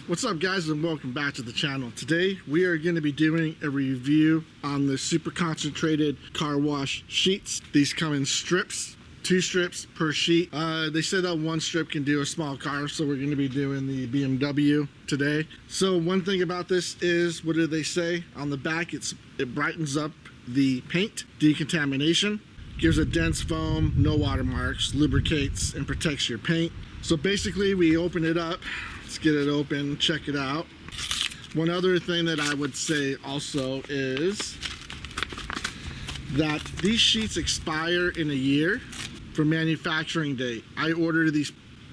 What's up guys, and welcome back to the channel. Today we are going to be doing a review on the super concentrated car wash sheets. These come in strips, 2 strips per sheet. They said that 1 strip can do a small car, so we're going to be doing the BMW today. So one thing about this is, what do they say on the back? It brightens up the paint, decontamination, gives a dense foam, no watermarks, lubricates and protects your paint. So basically we open it up. Let's get it open, check it out. One other thing that I would say also is that these sheets expire in a year from manufacturing date. I ordered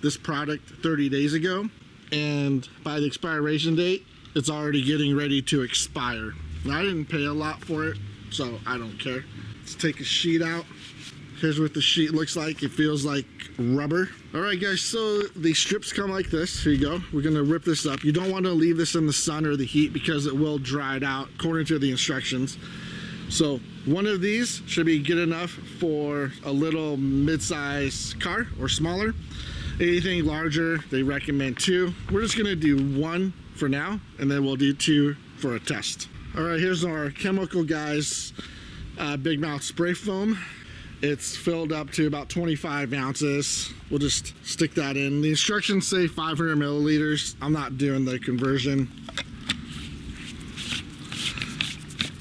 this product 30 days ago, and by the expiration date, it's already getting ready to expire. Now, I didn't pay a lot for it, so I don't care. Let's take a sheet out. Here's what the sheet looks like. It feels like rubber. All right guys, so the strips come like this. Here you go. We're gonna rip this up. You don't want to leave this in the sun or the heat because it will dry it out according to the instructions. So one of these should be good enough for a little mid-size car or smaller. Anything larger, they recommend 2. We're just gonna do 1 for now, and then we'll do 2 for a test. All right, here's our Chemical Guys Big Mouth Spray Foam. It's filled up to about 25 ounces. We'll just stick that in. The instructions say 500 milliliters. I'm not doing the conversion.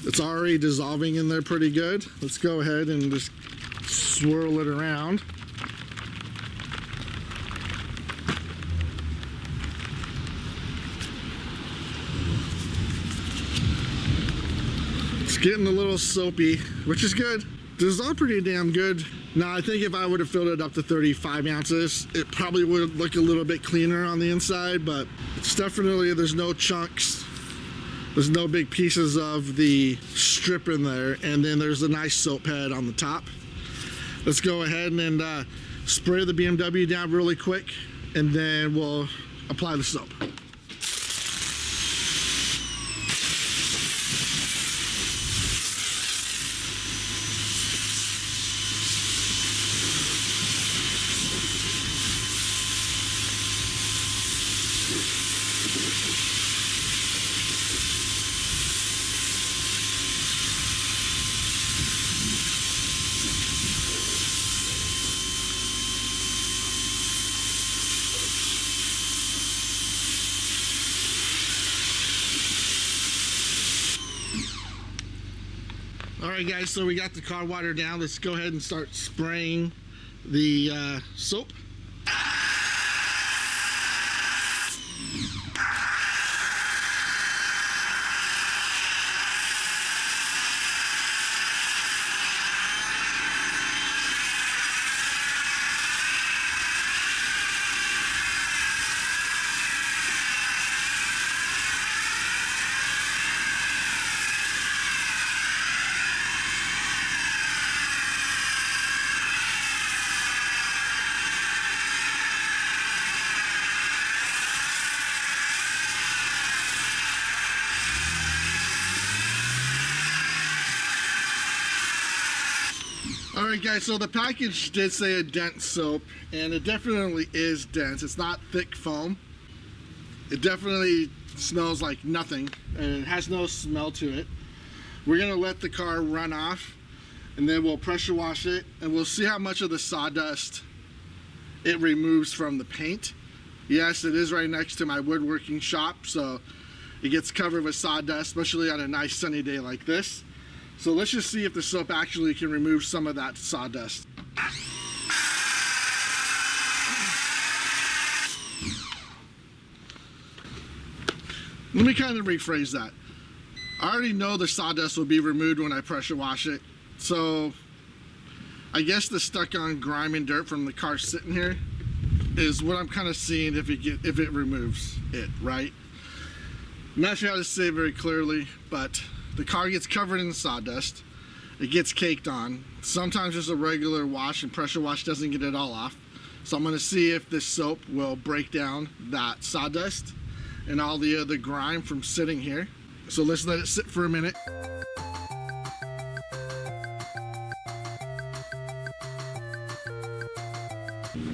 It's already dissolving in there pretty good. Let's go ahead and just swirl it around. It's getting a little soapy, which is good. This is all pretty damn good. Now, I think if I would have filled it up to 35 ounces, it probably would look a little bit cleaner on the inside, but it's definitely, there's no chunks. There's no big pieces of the strip in there, and then there's a nice soap head on the top. Let's go ahead and spray the BMW down really quick, and then we'll apply the soap. All right guys, so we got the car water down. Let's go ahead and start spraying the soap. Alright guys, so the package did say a dense soap, and it definitely is dense. It's not thick foam. It definitely smells like nothing, and it has no smell to it. We're going to let the car run off, and then we'll pressure wash it, and we'll see how much of the sawdust it removes from the paint. Yes, it is right next to my woodworking shop, so it gets covered with sawdust, especially on a nice sunny day like this. So let's just see if the soap actually can remove some of that sawdust. Let me kind of rephrase that. I already know the sawdust will be removed when I pressure wash it. So I guess the stuck on grime and dirt from the car sitting here is what I'm kind of seeing if it removes it, right? I'm not sure how to say it very clearly, but the car gets covered in sawdust. It gets caked on. Sometimes just a regular wash and pressure wash doesn't get it all off. So I'm going to see if this soap will break down that sawdust and all the other grime from sitting here. So let's let it sit for a minute.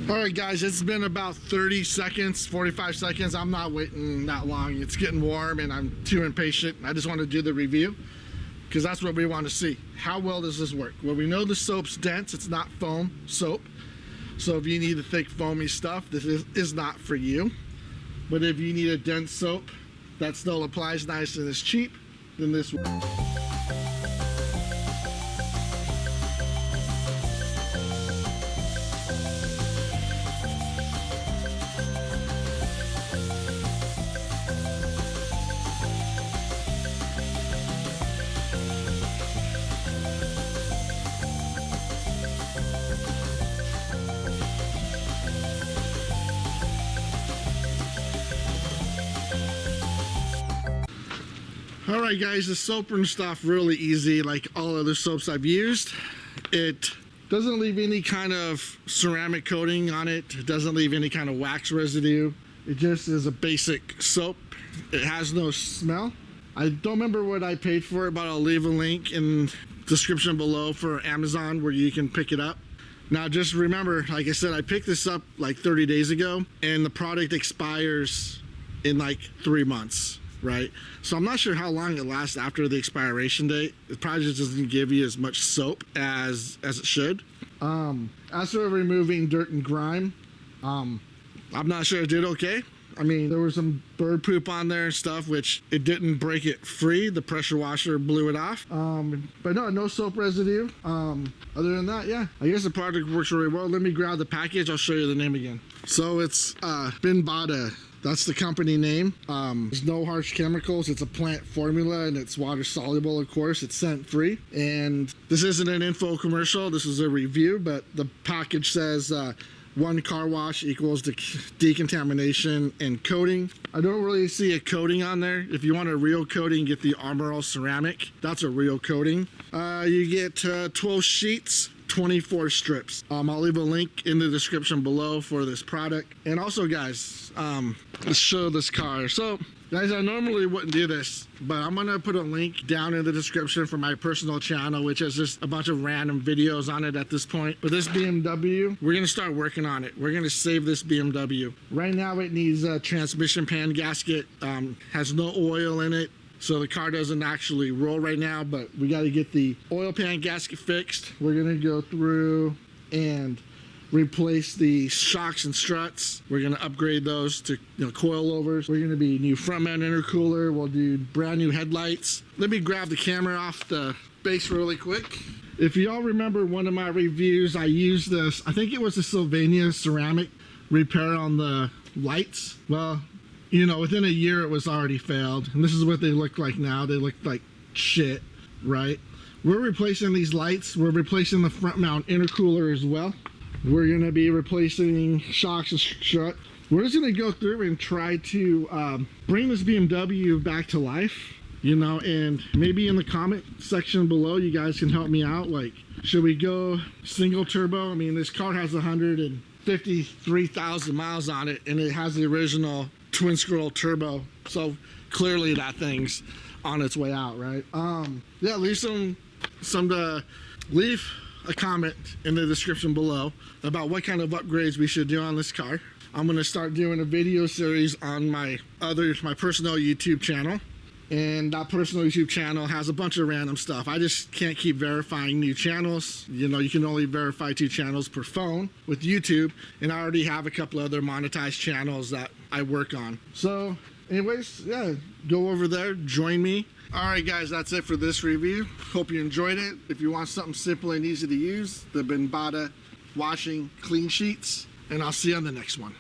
All right, guys, it's been about 30 seconds, 45 seconds. I'm not waiting that long. It's getting warm and I'm too impatient. I just want to do the review because that's what we want to see. How well does this work? Well, we know the soap's dense. It's not foam soap. So if you need the thick foamy stuff, this is not for you. But if you need a dense soap that still applies nice and is cheap, then this will. All right, guys, the soap and stuff really easy, like all other soaps I've used. It doesn't leave any kind of ceramic coating on it. It doesn't leave any kind of wax residue. It just is a basic soap. It has no smell. I don't remember what I paid for it, but I'll leave a link in the description below for Amazon where you can pick it up. Now, just remember, like I said, I picked this up like 30 days ago, and the product expires in like 3 months. Right, so I'm not sure how long it lasts after the expiration date. It probably just doesn't give you as much soap as it should. As for removing dirt and grime, I'm not sure it did okay. I mean, there was some bird poop on there and stuff, which it didn't break it free. The pressure washer blew it off. But no soap residue. Other than that, yeah, I guess the product works really well. Let me grab the package. I'll show you the name again. So it's Brighten. That's the company name. There's no harsh chemicals. It's a plant formula and it's water soluble, of course. It's scent free. And this isn't an info commercial. This is a review, but the package says 1 car wash equals decontamination and coating. I don't really see a coating on there. If you want a real coating, get the Armor All ceramic. That's a real coating. You get 12 sheets. 24 strips. I'll leave a link in the description below for this product. And also, guys, let's show this car. So, guys, I normally wouldn't do this, but I'm gonna put a link down in the description for my personal channel, which has just a bunch of random videos on it at this point. But this BMW, we're gonna start working on it. We're gonna save this BMW. Right now, it needs a transmission pan gasket. Has no oil in it. So the car doesn't actually roll right now, but we got to get the oil pan gasket fixed. We're going to go through and replace the shocks and struts. We're going to upgrade those to coilovers. We're going to be new front mount intercooler. We'll do brand new headlights. Let me grab the camera off the base really quick. If y'all remember one of my reviews, I used this, I think it was a Sylvania ceramic repair on the lights. Well, you know, within a year it was already failed, and this is what they look like now. They look like shit, right? We're replacing these lights. We're replacing the front mount intercooler as well. We're gonna be replacing shocks and strut. We're just gonna go through and try to bring this BMW back to life, you know, and maybe in the comment section below you guys can help me out. Like, should we go single turbo? I mean, this car has 153,000 miles on it, and it has the original twin scroll turbo, so clearly that thing's on its way out, right? Yeah, leave leave a comment in the description below about what kind of upgrades we should do on this car. I'm gonna start doing a video series on my personal YouTube channel, and that personal YouTube channel has a bunch of random stuff. I just can't keep verifying new channels. You know, you can only verify 2 channels per phone with YouTube, and I already have a couple other monetized channels that I work on. So anyways, yeah, go over there, join me. All right, guys, that's it for this review. Hope you enjoyed it. If you want something simple and easy to use, the Brighten washing clean sheets, and I'll see you on the next one.